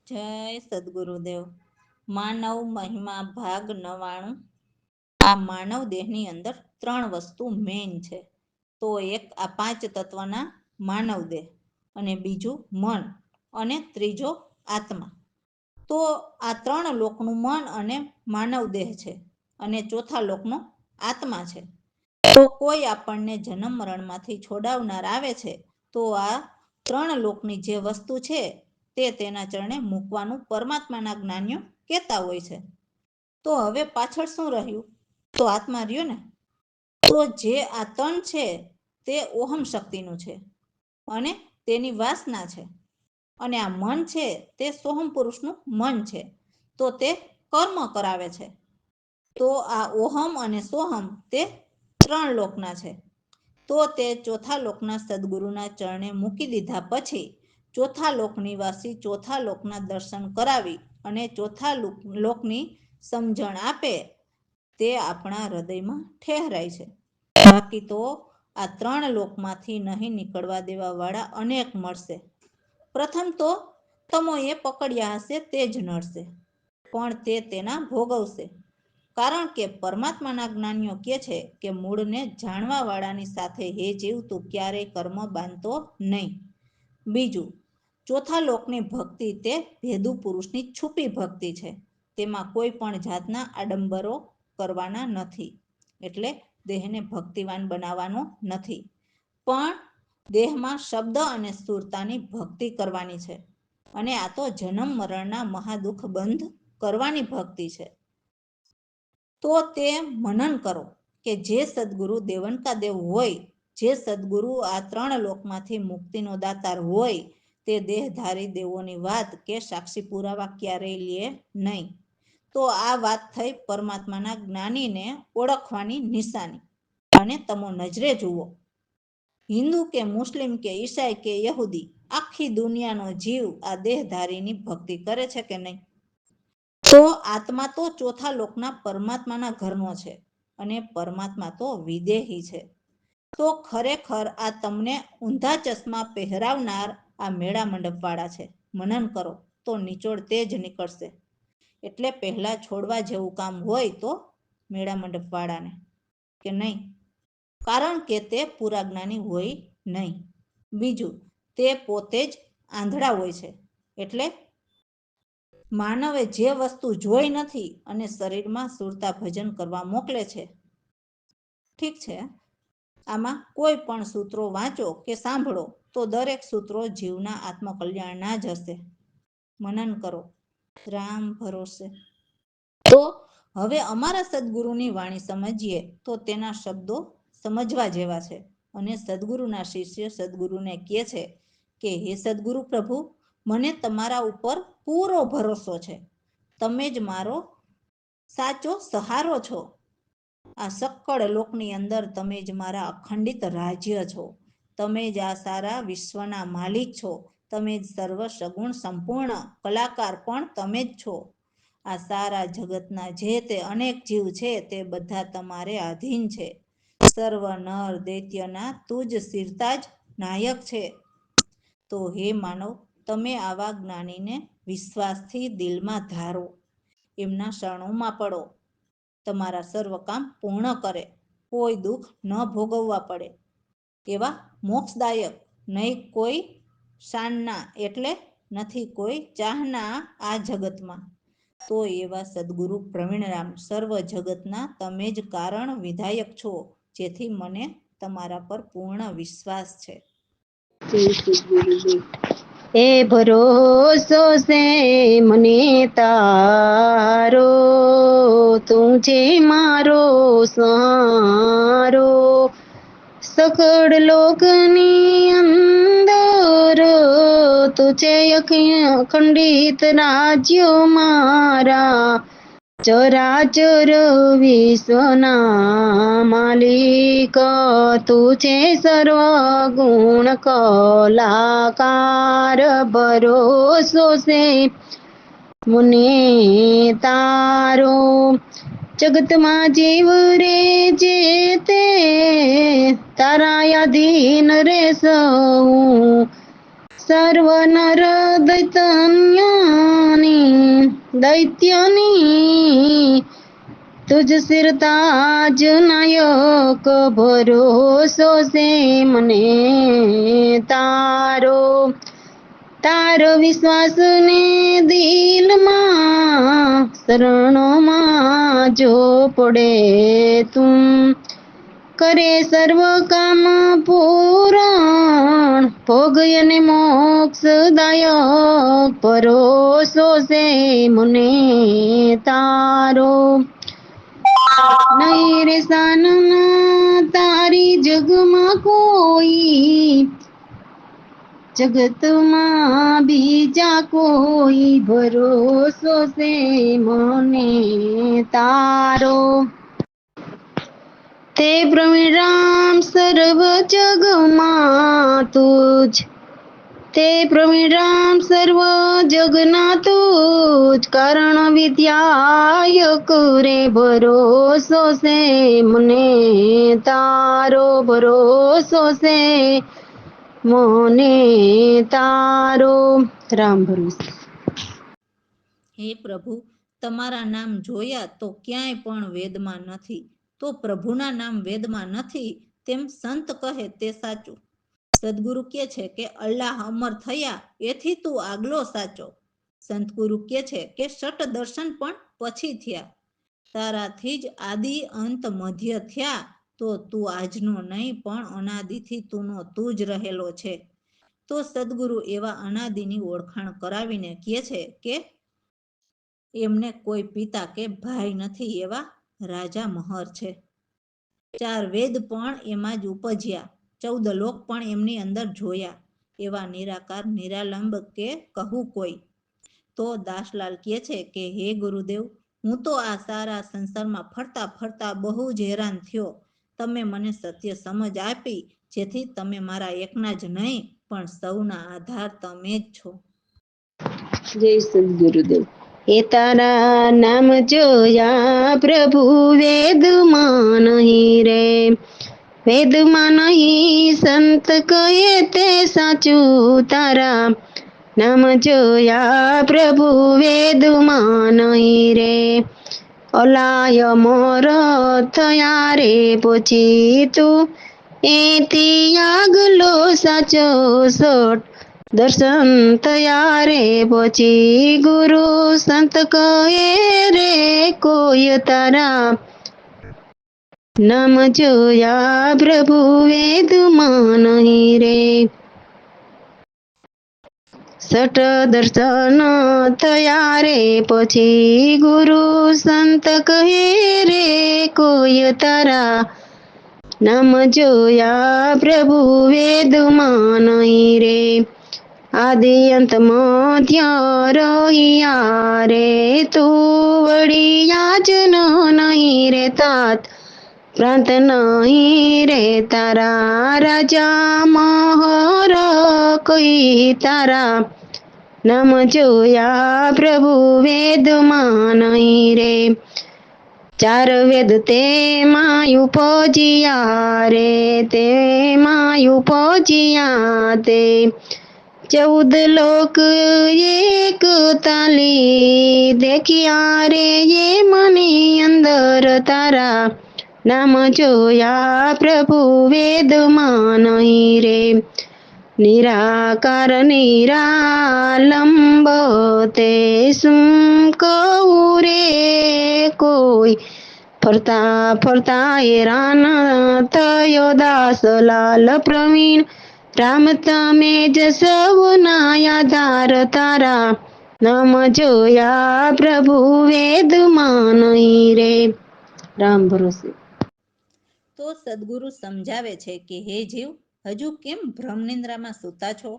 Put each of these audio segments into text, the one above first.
જય સદગુરુદેવ. માનવ મહિમા ભાગ 99. આ માનવ દેહની અંદર 3 વસ્તુ મેઇન છે. તો એક આ 5 તત્વના માનવ દેહ, અને બીજું મન, અને ત્રીજો આત્મા. તો આ 3 લોકનું મન અને માનવ દેહ છે, અને ચોથા લોકનો આત્મા છે. તો કોઈ આપણને જન્મ મરણમાંથી છોડાવનાર આવે છે, તો આ 3 લોકની જે વસ્તુ છે તે તેના ચરણે મૂકવાનું પરમાત્માના જ્ઞાનીઓ કહેતા હોય છે. તો હવે પાછળ શું રહ્યું? તો આત્મા રહ્યો ને. તો જે આ તન છે તે ઓહમ શક્તિનું છે, અને તેની વાસના છે. અને આ મન છે તે સોહમ પુરુષનું મન છે, તો તે કર્મ કરાવે છે. તો આ ઓહમ અને સોહમ તે 3 લોકના છે. તો તે ચોથા લોકના સદગુરુના ચરણે મૂકી દીધા પછી ચોથા લોક નિવાસી ચોથા લોકના દર્શન કરાવી અને ચોથા લોકની સમજણ આપે તે આપણા હૃદયમાં ઠહેરાય છે. બાકી તો આ 3 લોકમાંથી નહીં નીકળવા દેવા વાળા અનેક મળશે. પ્રથમ તો તમોએ પકડ્યા હશે તે જ નડશે, પણ તે તેના ભોગવશે. કારણ કે પરમાત્માના જ્ઞાનીઓ કહે છે કે મૂળને જાણવા વાળાની સાથે હે જીવ તું ક્યારેય કર્મ બાંધતો નહીં. બીજું, ચોથા લોકની ભક્તિ તે ભેદુ પુરુષની છુપી ભક્તિ છે. તેમાં કોઈ પણ જાતના આડંબરો કરવાના નથી. એટલે દેહને ભક્તિવાન બનાવવાનો નથી, પણ દેહમાં શબ્દ અને સ્થૂળતાની ભક્તિ કરવાની છે. અને આ તો જન્મ મરણના મહાદુઃખ બંધ કરવાની ભક્તિ છે. તો તે મનન કરો કે જે સદગુરુ દેવનકાદેવ હોય, જે સદગુરુ આ 3 લોકમાંથી મુક્તિનો દાતાર હોય, તે દેહધારી દેવોની વાત કે સાક્ષી પુરાવા ક્યારેય લે નહીં. તો આ વાત થઈ પરમાત્માના જ્ઞાનીને ઓળખવાની નિશાની. અને તમે નજરે જુઓ, હિન્દુ કે મુસ્લિમ કે ઈસાઈ કે યહૂદી, આખી દુનિયાનો જીવ આ દેહધારીની ભક્તિ કરે છે કે નહીં? તો આત્મા તો ચોથા લોકના પરમાત્માના ઘરનો છે, અને પરમાત્મા તો વિદેહી છે. તો ખરેખર આ તમને ઊંધા ચશ્મા પહેરાવનાર આ મેળા મંડપવાળા છે. મનન કરો તો નિચોડ તે જ નીકળશે. એટલે પહેલા છોડવા જેવું કામ હોય તો મેળા મંડપવાળાને, કે નહીં? કારણ કે તે પૂરા જ્ઞાની હોય નહીં. બીજું, તે પોતે જ આંધળા હોય છે. એટલે માનવે જે વસ્તુ જોઈ નથી અને શરીરમાં સુરતા ભજન કરવા મોકલે છે. ઠીક છે, આમાં કોઈ પણ સૂત્રો વાંચો કે સાંભળો તો દરેક સૂત્રો જીવના આત્મકલ્યાણના જ હશે. મનન કરો, રામ ભરોસે. તો હવે અમારા સદગુરુની વાણી સમજીએ તો તેના શબ્દો સમજવા જેવા છે. અને સદગુરુના શિષ્ય સદગુરુને કહે છે કે હે સદગુરુ પ્રભુ, મને તમારા ઉપર પૂરો ભરોસો છે. તમે જ મારો સાચો સહારો છો. આ સક્કડ લોકની અંદર તમે જ મારા અખંડિત રાજ્ય છો. તમે જ આ સારા વિશ્વના માલિક છો. તમે જ સર્વ સગુણ સંપૂર્ણ કલાકાર પણ તમે જ છો. આ સારા જગતના જે તે અનેક જીવ છે તે બધા તમારે આધીન છે. સર્વ નર દૈત્યના તું જ સિરતાજ નાયક છે. તો હે માનવ, તમે આવા જ્ઞાનીને વિશ્વાસથી દિલમાં ધારો, એમના શરણોમાં પડો. તમારા સર્વ કામ પૂર્ણ કરે, કોઈ દુઃખ ન ભોગવવા પડે એવા મોક્ષદાયક, નહીં કોઈ શાનના એટલે નથી કોઈ ચાહના આ જગતમાં. તો એવા સદગુરુ પ્રવીણરામ, સર્વ જગતના તમે જ કારણ વિધાયક છો, જેથી મને તમારા પર પૂર્ણ વિશ્વાસ છે. એ ભરોસો છે મને તારો, તું છે મારો સહારો. સકળ લોકની અંદર તું છે અખંડિત રાજ્યો મારા. ચરાચર વિશ્વના માલિક તું છે સર્વ ગુણ કલાકાર. ભરોસો છે મને તારો, જગતમાં જીવ રે જે તે તારા આધીન રહેશું. સર્વ નર દૈત્ય દૈત્યની તુજ સિરતા જ નાયક ભરોસો છે મને તારો તારો વિશ્વાસ ને દિલમાં શરણોમાં જો પડે તું કરે સર્વ કામ પૂરણ ભોગ અને મોક્ષદાયક ભરોસો છે મને તારો નહીં રે સાનના તારી જગમાં કોઈ જગતમાં બીજા કોઈ ભરોસો છે મને તારો તે પ્રવીણ રામ સર્વ જગમાં તુજ તે પ્રવીણ રામ સર્વ જગના તુજ કારણ વિદ્યાયક રે ભરોસો છે મને તારો ભરોસો છે મને તારો રામ ભરોસે. હે પ્રભુ, તમારા નામ જોયા તો ક્યાંય પણ વેદમાં નથી, તો પ્રભુના નામ વેદમાં નથી તેમ સંત કહે તે સાચું. સદગુરુ કહે છે કે અલ્લાહ અમર થયા એથી તું આગલો સાચો. સંતગુરુ કહે છે કે શટ દર્શન પણ પછી થયા, તારાથી જ આદિ અંત મધ્ય થયા, તો તું આજનો નહીં પણ અનાદિથી તુંનો તું જ રહેલો છે. તો સદગુરુ એવા અનાદિની ઓળખાણ કરાવીને કહે છે કે એમને કોઈ પિતા કે ભાઈ નથી, એવા રાજા મહર છે. 4 વેદ પણ એમાં જ ઉપજ્યા, 14 લોક પણ એમની અંદર જોયા, એવા નિરાકાર નિરાલંબ કે કહું કોઈ. તો દાસલાલ કહે છે કે હે ગુરુદેવ, હું તો આ સારા સંસારમાં ફરતા ફરતા બહુ જ હેરાન થયો. તમે મને સત્ય સમજ આપી, જેથી તમે મારા એકના જ નહીં પણ સૌના આધાર તમે જ છો. જય સદગુરુદેવ. એ તારા નામ જોયા પ્રભુ વેદમાં નહીં રે, વેદમાં નહીં સંત કહે તે સાચું. તારા નામ જોયા પ્રભુ વેદમાં નહીં રે, અલાય મોર થયા રે પછી તું એથી આગલો સાચો સોટ. દર્શન થયા રે પછી ગુરુ સંત કહે રે કોઈ તારા નામ જોયા પ્રભુ વેદમાં નહીં રે. સટ દર્શન થયા રે પછી ગુરુ સંત કહે રે કોઈ તારા નામ જોયા પ્રભુ વેદમાં નહીં રે. આદિ અંત મધ્ય રહ્યા રે, તું વળિયા જ નહીં રે તાત પ્રાંત નહીં રે તારા રાજા મહોર કોઈ તારા નામ જોયા પ્રભુ વેદમાં નહીં રે. 4 વેદ તેમાં ઉપજ્યા રે, તેમાં ઉપજ્યા તે 14 લોક એક તાલી દેખ્યા રે એ મની અંદર. તારા નામ જોયા પ્રભુ વેદમાં નહીં રે. નિરાકાર નિરાલંબ તે શું કહું રે કોઈ, ફરતા ફરતા હેરાન થયો દાસલાલ પ્રવીણ રામ તમે જ સૌના આધાર. તારા નામ જોયા પ્રભુ વેદમાં નહીં રે. રામ ભરોસે. તો સદગુરુ સમજાવે છે કે હે જીવ, હજુ કેમ ભ્રમનિંદ્રામાં સૂતા છો?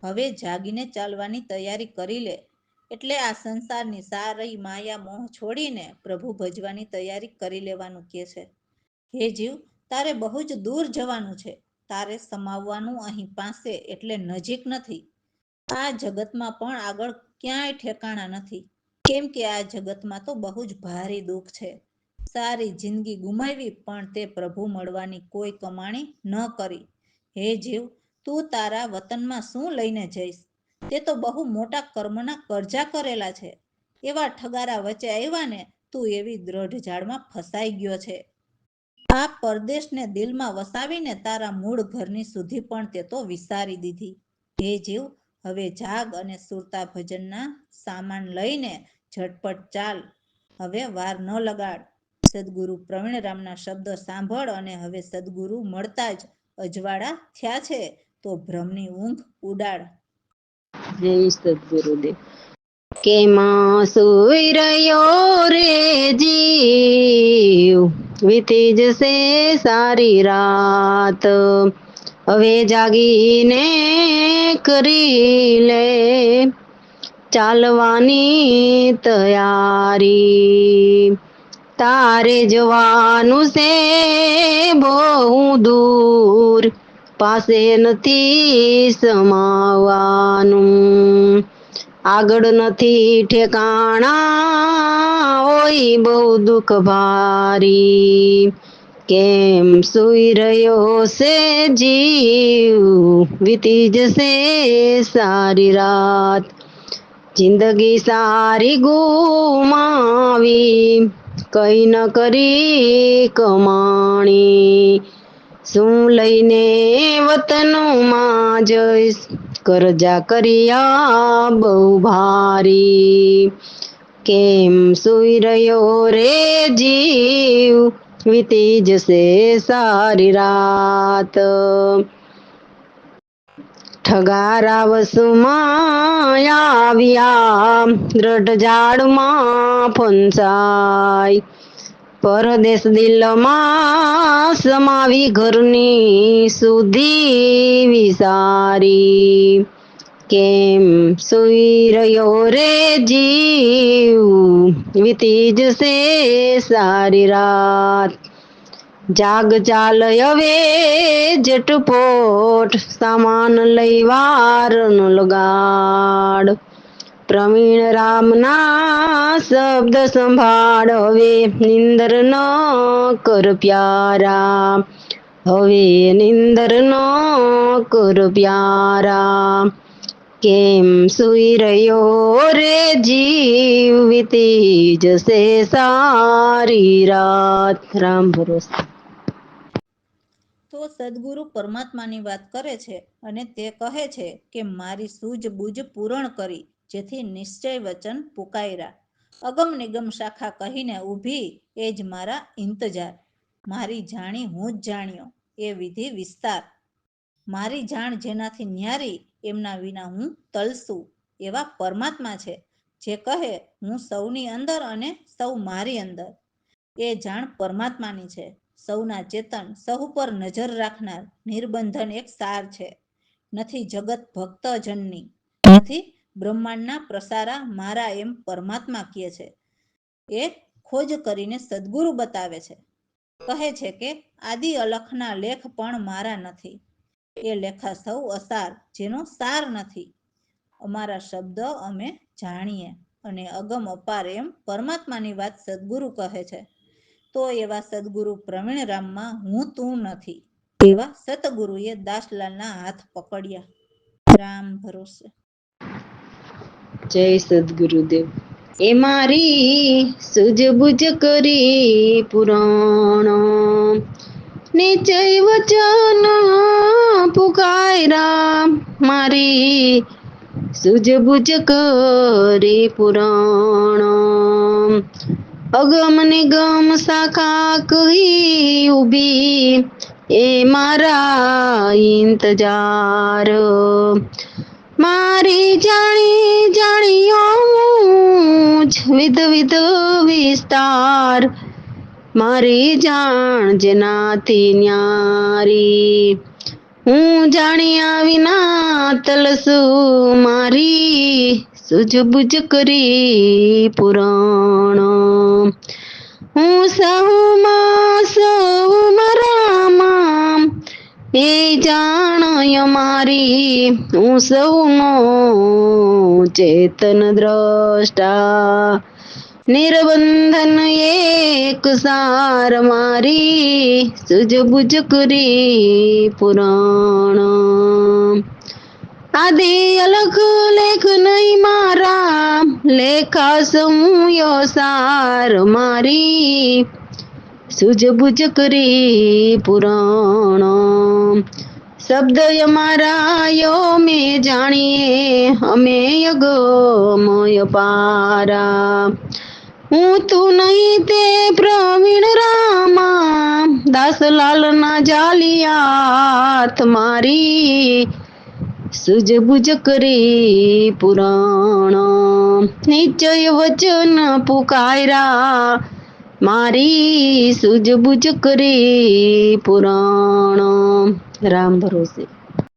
હવે જાગીને ચાલવાની તૈયારી કરી લે. એટલે આ સંસારની સારી માયા મોહ છોડીને પ્રભુ ભજવાની તૈયારી કરી લેવાનું કહે છે. હે જીવ, તારે બહુ જ દૂર જવાનું છે. તારે સમાવવાનું અહીં પાસે એટલે નજીક નથી. આ જગતમાં પણ આગળ ક્યાંય ઠેકાણા નથી, કેમ કે આ જગતમાં તો બહુ જ ભારે દુઃખ છે. સારી જિંદગી ગુમાવી પણ તે પ્રભુ મળવાની કોઈ કમાણી ન કરી. હે જીવ, તું તારા વતનમાં શું લઈને જઈશ? તે તો બહુ મોટા કર્મના કરજા કરેલા છે. એવા ઠગારા વચ્ચે આવ્યા ને તું એવી દ્રઢ ઝાડમાં ફસાઈ ગયો છે. આ પરદેશને દિલમાં વસાવીને તારા મૂળ ઘરની સુધી પણ તે તો વિસારી દીધી. હે જીવ, હવે જાગ અને સુરતા ભજનના સામાન લઈને ઝટપટ ચાલ, હવે વાર ન લગાડ. સદગુરુ પ્રવીણરામના શબ્દો સાંભળ અને હવે સદગુરુ મળતા જ અજવાળા થયા છે તો ભ્રમની ઊંઘ ઉડાડ. જય સદગુરુદેવ. કેમાં સુઈ રહ્યો રે જીવ, વીતી જશે સારી રાત. હવે જાગીને કરી લે ચાલવાની તૈયારી. તારે જવાનું છે બહુ દૂર, પાસે નથી સમાવાનું. આગળ નથી ઠેકાણા, હોય બહુ દુઃખ ભારી. કેમ સુઈ રહ્યો છે જીવ, વીતી જશે સારી રાત. જિંદગી સારી ગુમાવી, કઈ ન કરી કમાણી. શું લઈને વતનમાં જઈશ, કરજા કર્યા બહુ ભારી. કેમ સુઈ રહ્યો રે જીવ, વીતી જશે સારી રાત. ઠગારા વસમાં આવ્યા, દ્રઢ ઝાડમાં ફંસાય. પરદેશ દિલમાં સમાવી ઘરની સુધી વિસારી. કેમ સુઈ રહ્યો રે જીવ, વીતી જશે સારી રાત. જાગ ચાલ હવે ઝટપટ, સામાન લઈ વાર ન લગાડ. પ્રવીણ રામના શબ્દ સંભાળ, હવે નિંદર ન કર પ્યારા. હવે નિંદર ન કર પ્યારા. કેમ સુઈ રહ્યો રે જીવ, વીતી જશે સારી રાત. રામ ભરોસે. તો સદગુરુ પરમાત્માની વાત કરે છે અને તે કહે છે કે મારી સૂઝબૂઝ પૂરણ કરી, જેથી નિશ્ચય વચન પુકાયરા. અગમ નિગમ શાખા કહીને ઊભી એ જ મારા ઇંતજાર. મારી જાણી હું જ જાણ્યો એ વિધિ વિસ્તાર. મારી જાણ જેનાથી ન્યારી, એમના વિના હું તલસું. એવા પરમાત્મા છે જે કહે હું સૌની અંદર અને સૌ મારી અંદર. એ જાણ પરમાત્માની છે. સૌના ચેતન, સહુ પર નજર રાખનાર નિર્બંધન એક સાર છે. નથી જગત ભક્ત જનની, નથી બ્રહ્માંડના પ્રસારા મારા, એમ પરમાત્મા કહે છે. એ ખોજ કરીને સદગુરુ બતાવે છે. કહે છે કે આદિ અલખના લેખ પણ મારા નથી. એ લેખા સૌ અસાર, જેનો સાર નથી. અમારા શબ્દ અમે જાણીએ અને અગમ અપાર, એમ પરમાત્માની વાત સદગુરુ કહે છે. તો એવા સદગુરુ પ્રવીણરામમાં હું તું નથી. એવા સતગુરુએ દાસલાલના હાથ પકડ્યા. રામ ભરોસે. જય સદગુરુદેવ. એ મારી સૂઝબૂઝ કરી પુરાણ, નિશ્ચય વચન પુકાયરા. મારી સૂઝબૂઝ કરી પુરાણ, અગમ નિગમ શાખા કહી ઊભી, એ મારા ઇંતજાર. મારી જાણી જાણીઓ જ વિધ વિધ વિસ્તાર. મારી જાણ જેનાથી ન્યારી, હું જાણ્યા વિના તલસું. મારી સૂઝબૂઝ કરી પુરાણ, હું સૌમાં સૌમાં રામા. એ જાણ્ય મારી, હું સૌનો ચેતન દ્રષ્ટા. નિર્બંધન એક સાર, મારી સૂઝબૂઝ કરી પુરાણ. આદિ અલખ લેખ નહીં મારા, લેખા સમૂયો સાર મારી, સૂઝબૂઝ કરી પુરાણ. શબ્દ અમારા યો મેં જાણીએ, અમે અગમય પારા. હું તું નહીં તે પ્રવીણ રામા, દાસલાલ ના જાલિયાત મારી, સૂઝબૂઝ કરી પુરાણ. નિશ્ચય વચન પુકાર્યા મારી, સૂઝબૂઝ કરી પુરાણ. રામ ભરોસે.